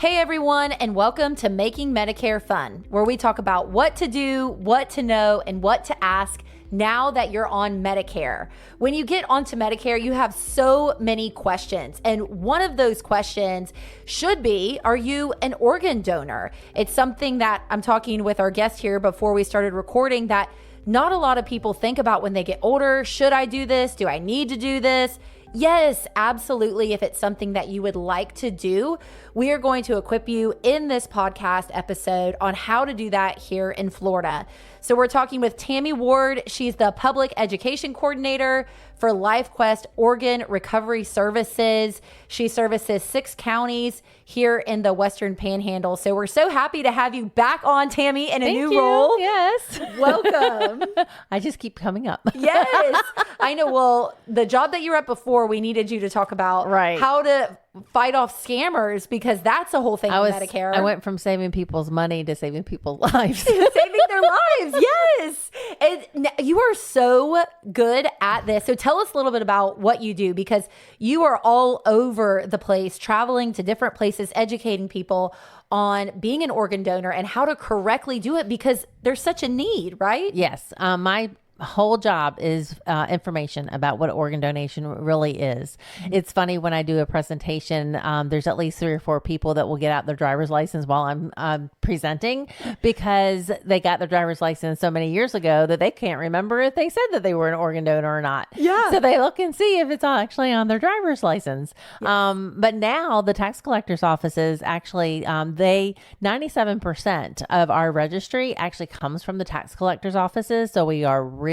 Hey everyone, and welcome to Making Medicare Fun, where we talk about what to do, what to know, and what to ask now that you're on Medicare. When you get onto Medicare, you have so many questions. And one of those questions should be, are you an organ donor? It's something that I'm talking with our guest here before we started recording that not a lot of people think about when they get older. Should I do this? Do I need to do this? Yes, absolutely. If it's something that you would like to do, we are going to equip you in this podcast episode on how to do that here in Florida. So we're talking with Tammy Ward. She's the public education coordinator for LifeQuest Organ Recovery Services. She services 6 counties here in the Western Panhandle. So we're so happy to have you back on, Tammy, in a new role. Yes. Welcome. I just keep coming up. Yes. I know. Well, the job that you were at before, we needed you to talk about how to fight off scammers, because that's a whole thing with Medicare. I went from saving people's money to saving people's lives. Saving their lives. Yes. And you are so good at this. So tell us a little bit about what you do, because you are all over the place, traveling to different places, educating people on being an organ donor and how to correctly do it, because there's such a need, right? Yes. My whole job is information about what organ donation really is. It's funny, when I do a presentation, there's at least 3 or 4 people that will get out their driver's license while I'm presenting, because they got their driver's license so many years ago that they can't remember if they said that they were an organ donor or not. Yeah. So they look and see if it's actually on their driver's license. Yes. But now the tax collector's offices actually, 97% of our registry actually comes from the tax collector's offices. So we are really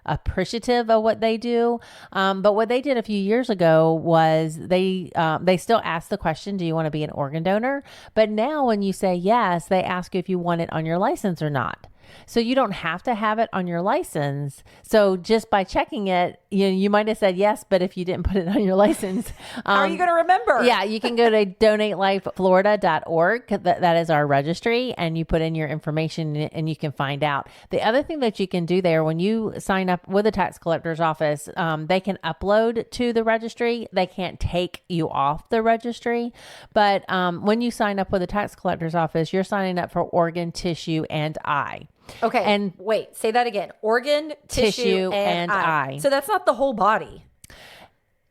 appreciative of what they do. But what they did a few years ago was they still ask the question, do you want to be an organ donor? But now when you say yes, they ask you if you want it on your license or not. So you don't have to have it on your license. So just by checking it, you might have said yes, but if you didn't put it on your license, how are you going to remember? Yeah, you can go to donatelifeflorida.org. That is our registry, and you put in your information and you can find out. The other thing that you can do there, when you sign up with the tax collector's office, they can upload to the registry. They can't take you off the registry. But when you sign up with the tax collector's office, you're signing up for organ, tissue, and eye. Okay. And wait, say that again. Organ, tissue, and eye. So that's not the whole body,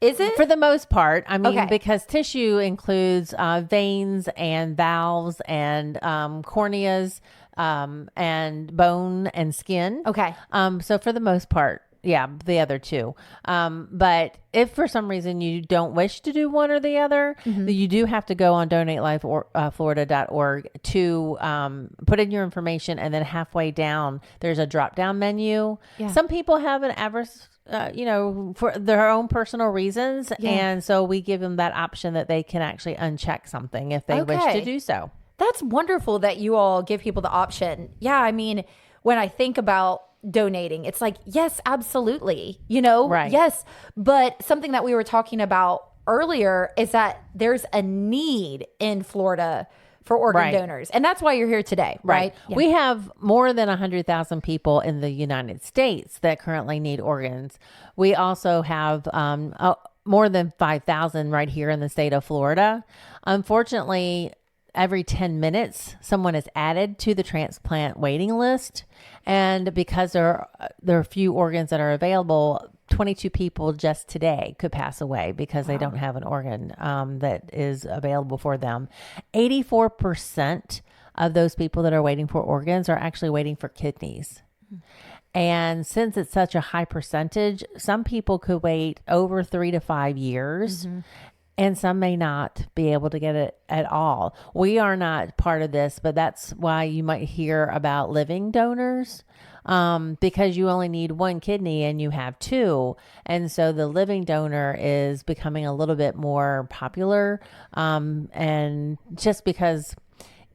is it? For the most part. I mean, because tissue includes veins and valves and corneas and bone and skin. Okay. So for the most part, yeah, the other 2. But if for some reason you don't wish to do one or the other, you do have to go on donatelifeflorida.org to put in your information, and then halfway down there's a drop down menu. Yeah. Some people have an adverse for their own personal reasons. Yeah. And so we give them that option that they can actually uncheck something if they wish to do so. That's wonderful that you all give people the option. Yeah. I mean, when I think about donating, it's like, yes, absolutely. Right. Yes. But something that we were talking about earlier is that there's a need in Florida for organ donors. And that's why you're here today, right? Yeah. We have more than 100,000 people in the United States that currently need organs. We also have more than 5,000 right here in the state of Florida. Unfortunately, every 10 minutes, someone is added to the transplant waiting list. And because there are few organs that are available, 22 people just today could pass away because they don't have an organ that is available for them. 84% of those people that are waiting for organs are actually waiting for kidneys. And since it's such a high percentage, some people could wait over 3 to 5 years. And some may not be able to get it at all. We are not part of this, but that's why you might hear about living donors, because you only need 1 kidney and you have 2. And so the living donor is becoming a little bit more popular. And just because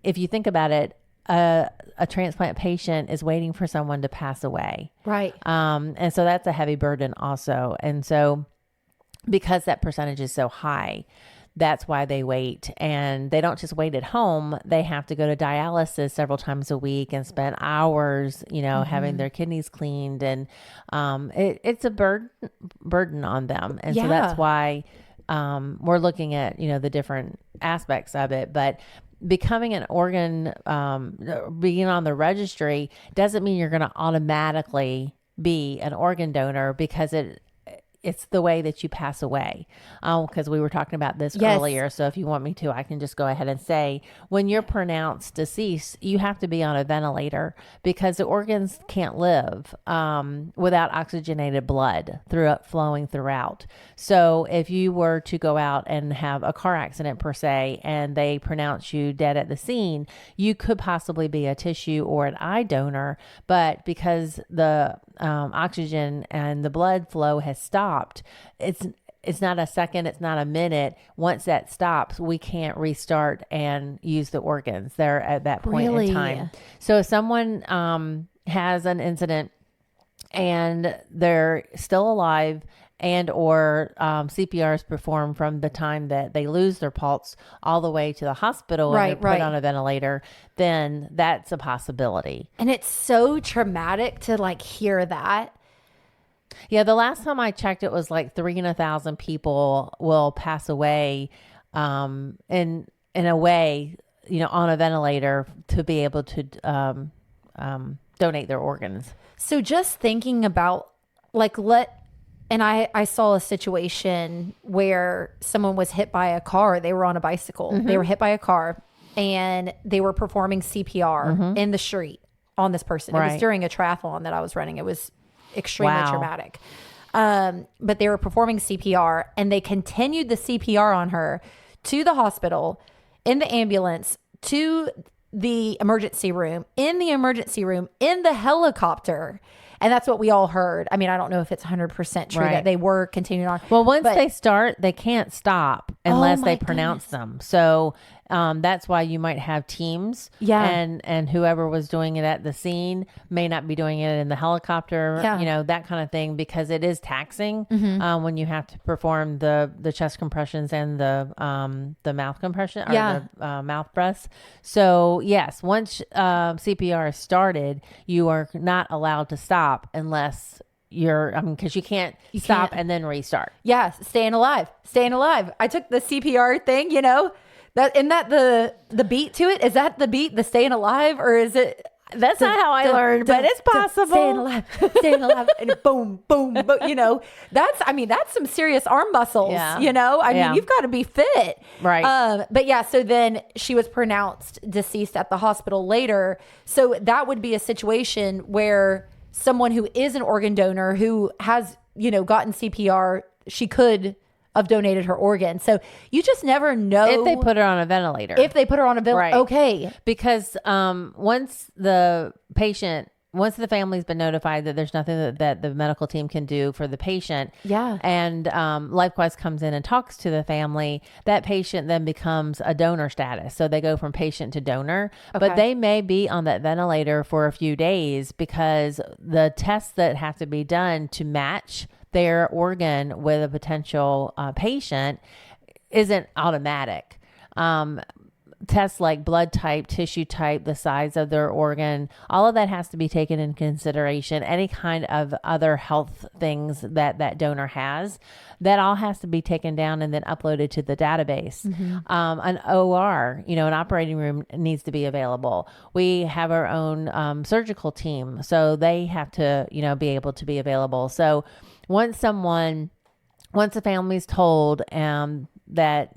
if you think about it, a transplant patient is waiting for someone to pass away. Right. And so that's a heavy burden also. And so because that percentage is so high, that's why they wait. And they don't just wait at home. They have to go to dialysis several times a week and spend hours, having their kidneys cleaned. And it's a burden on them. And so that's why we're looking at, the different aspects of it, but becoming an organ, being on the registry doesn't mean you're going to automatically be an organ donor, because it's the way that you pass away. Because we were talking about this earlier. So if you want me to, I can just go ahead and say, when you're pronounced deceased, you have to be on a ventilator, because the organs can't live without oxygenated blood flowing throughout. So if you were to go out and have a car accident per se, and they pronounce you dead at the scene, you could possibly be a tissue or an eye donor. But because the oxygen and the blood flow has stopped, it's not a second, it's not a minute. Once that stops, we can't restart and use the organs there at that point in time. So if someone has an incident and they're still alive, and or CPR is performed from the time that they lose their pulse all the way to the hospital and they're put on a ventilator, then that's a possibility. And it's so traumatic to hear that. Yeah, the last time I checked, it was like 3 in 1,000 people will pass away in a way, on a ventilator to be able to donate their organs. So just thinking about and I saw a situation where someone was hit by a car. They were on a bicycle. Mm-hmm. They were hit by a car, and they were performing CPR in the street on this person. It was during a triathlon that I was running. It was extremely traumatic. But they were performing CPR, and they continued the CPR on her to the hospital, in the ambulance, to the emergency room, in the emergency room, in the helicopter. And that's what we all heard. I mean, I don't know if it's 100% true that they were continuing on. Well, once they start, they can't stop unless they pronounce them. So that's why you might have teams. Yeah. And whoever was doing it at the scene may not be doing it in the helicopter, that kind of thing, because it is taxing when you have to perform the chest compressions and the mouth compression or the mouth breaths. So yes, once CPR is started, you are not allowed to stop unless because you can't stop and then restart. Yeah. Staying alive. I took the CPR thing, isn't that the beat to it? Is that the beat, the staying alive, or is it? That's not how I learned, but it's possible. Staying alive, and boom, boom, boom. That's some serious arm muscles. Yeah. You've got to be fit, right? But yeah, so then she was pronounced deceased at the hospital later. So that would be a situation where someone who is an organ donor who has, gotten CPR, she could have donated her organ. So you just never know. If they put her on a ventilator. Right. Okay. Because once the family's been notified that there's nothing that the medical team can do for the patient. Yeah. And LifeQuest comes in and talks to the family, that patient then becomes a donor status. So they go from patient to donor, but they may be on that ventilator for a few days because the tests that have to be done to match their organ with a potential patient isn't automatic. Tests like blood type, tissue type, the size of their organ, all of that has to be taken into consideration. Any kind of other health things that donor has, that all has to be taken down and then uploaded to the database. An OR, an operating room needs to be available. We have our own surgical team, so they have to, be able to be available. So once the family's told that,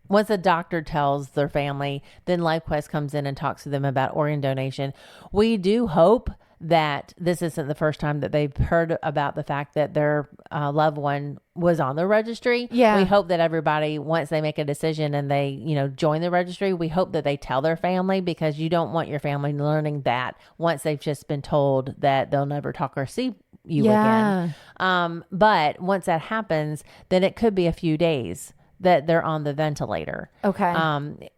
once a doctor tells their family, then LifeQuest comes in and talks to them about organ donation. We do hope that this isn't the first time that they've heard about the fact that their loved one was on the registry. Yeah. We hope that everybody, once they make a decision and they, join the registry, we hope that they tell their family, because you don't want your family learning that once they've just been told that they'll never talk or see you again. But once that happens, then it could be a few days that they're on the ventilator. Okay.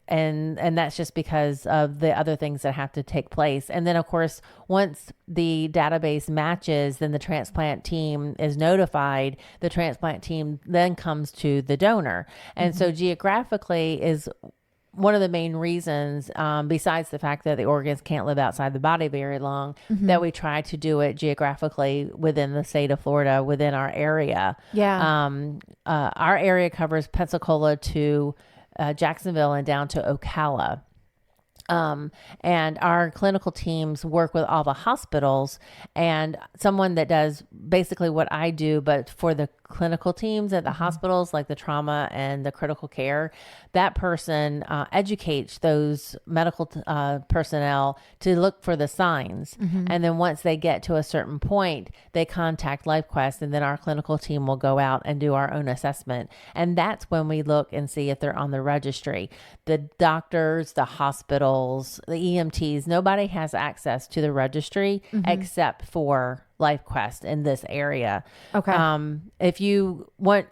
And that's just because of the other things that have to take place. And then of course, once the database matches, then the transplant team is notified. The transplant team then comes to the donor. And so geographically is one of the main reasons, besides the fact that the organs can't live outside the body very long, that we try to do it geographically within the state of Florida, within our area. Yeah. Our area covers Pensacola to Jacksonville and down to Ocala. And our clinical teams work with all the hospitals, and someone that does basically what I do, but for the clinical teams at the hospitals, like the trauma and the critical care, that person educates those medical personnel to look for the signs. And then once they get to a certain point, they contact LifeQuest, and then our clinical team will go out and do our own assessment. And that's when we look and see if they're on the registry. The doctors, the hospitals, the EMTs, nobody has access to the registry except for LifeQuest in this area. Okay. If you want,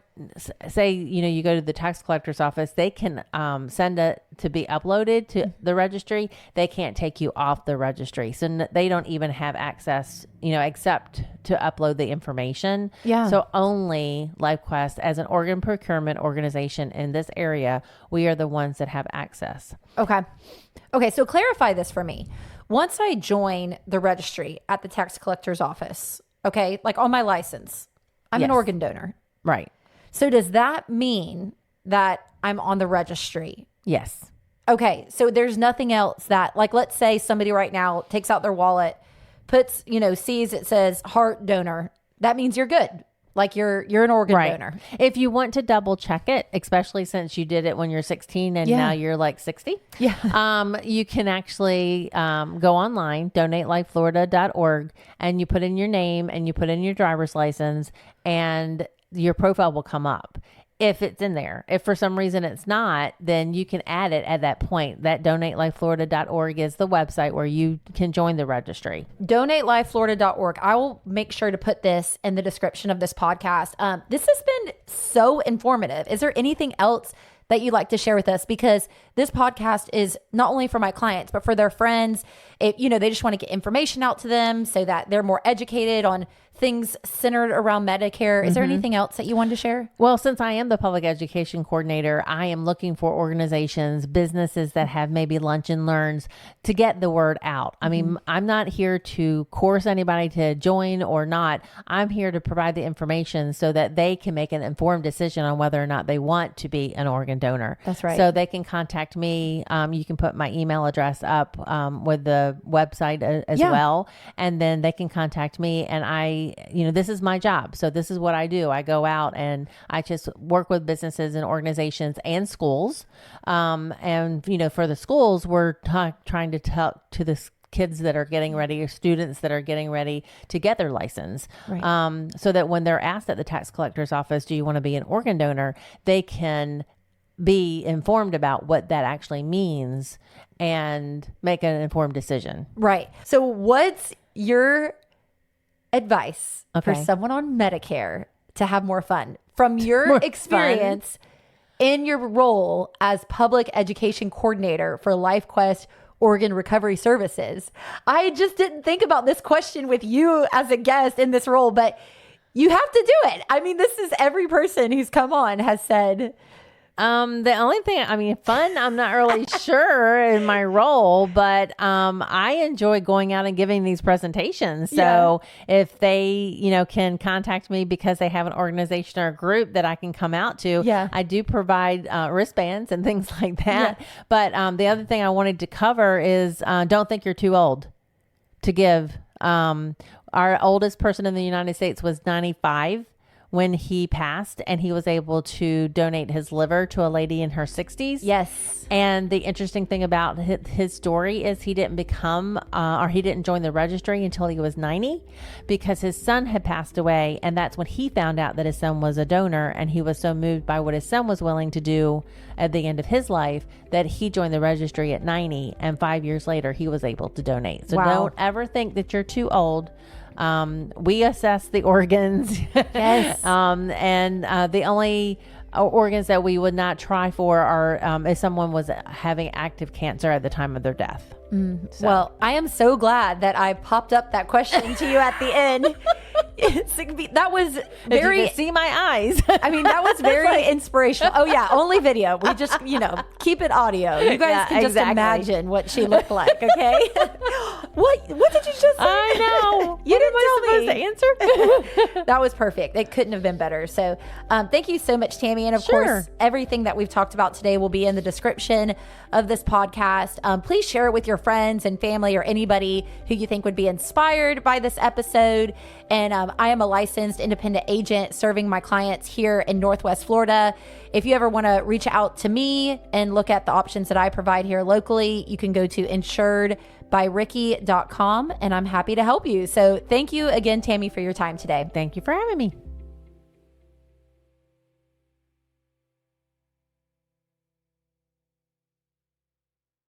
say, you go to the tax collector's office, they can send it to be uploaded to the registry. They can't take you off the registry. So they don't even have access, except to upload the information. Yeah. So only LifeQuest, as an organ procurement organization in this area, we are the ones that have access. Okay. So clarify this for me. Once I join the registry at the tax collector's office, okay, like on my license, I'm an organ donor. Right. So does that mean that I'm on the registry? Yes. Okay. So there's nothing else that, like, let's say somebody right now takes out their wallet, puts, sees it says heart donor. That means you're good. Like you're an organ donor. If you want to double check it, especially since you did it when you're 16 and now you're like 60, you can actually go online, donatelifeflorida.org, and you put in your name and you put in your driver's license, and your profile will come up. If it's in there. If for some reason it's not, then you can add it at that point. That donatelifeflorida.org is the website where you can join the registry. Donatelifeflorida.org. I will make sure to put this in the description of this podcast. This has been so informative. Is there anything else that you'd like to share with us? Because this podcast is not only for my clients, but for their friends. They just want to get information out to them so that they're more educated on things centered around Medicare. Is there anything else that you wanted to share? Well, since I am the public education coordinator, I am looking for organizations, businesses that have maybe lunch and learns to get the word out. I mean, I'm not here to coerce anybody to join or not. I'm here to provide the information so that they can make an informed decision on whether or not they want to be an organ donor. That's right. So they can contact me. You can put my email address up with the website as well. And then they can contact me, and this is my job. So this is what I do. I go out and I just work with businesses and organizations and schools. And for the schools, we're trying to talk to the kids that are getting ready, or students that are getting ready to get their license. Right. So that when they're asked at the tax collector's office, do you want to be an organ donor? They can be informed about what that actually means and make an informed decision. Right. So what's your advice for someone on Medicare to have more fun from your experience in your role as public education coordinator for LifeQuest Organ Recovery Services? I just didn't think about this question with you as a guest in this role, but you have to do it. I mean, this is every person who's come on has said. The only thing, fun, I'm not really sure in my role, but I enjoy going out and giving these presentations. So if they, can contact me because they have an organization or a group that I can come out to, I do provide wristbands and things like that. Yeah. But the other thing I wanted to cover is don't think you're too old to give. Our oldest person in the United States was 95. When he passed, and he was able to donate his liver to a lady in her 60s. Yes. And the interesting thing about his story is he didn't he didn't join the registry until he was 90, because his son had passed away. And that's when he found out that his son was a donor. And he was so moved by what his son was willing to do at the end of his life that he joined the registry at 90. And 5 years later, he was able to donate. So don't ever think that you're too old. We assess the organs. Yes. And the only organs that we would not try for are if someone was having active cancer at the time of their death. So. Well, I am so glad that I popped up that question to you at the end. That was If very, you could see my eyes. I mean, that was very inspirational. Oh yeah, only video. We just, keep it audio. You guys can just imagine what she looked like, okay? What did you just say? I know. You didn't What tell am I supposed to answer? That was perfect. It couldn't have been better. So thank you so much, Tammy. And of course, everything that we've talked about today will be in the description of this podcast. Please share it with your friends and family or anybody who you think would be inspired by this episode. And I am a licensed independent agent serving my clients here in Northwest Florida. If you ever want to reach out to me and look at the options that I provide here locally, you can go to insuredbyricky.com and I'm happy to help you. So thank you again, Tammy, for your time today. Thank you for having me.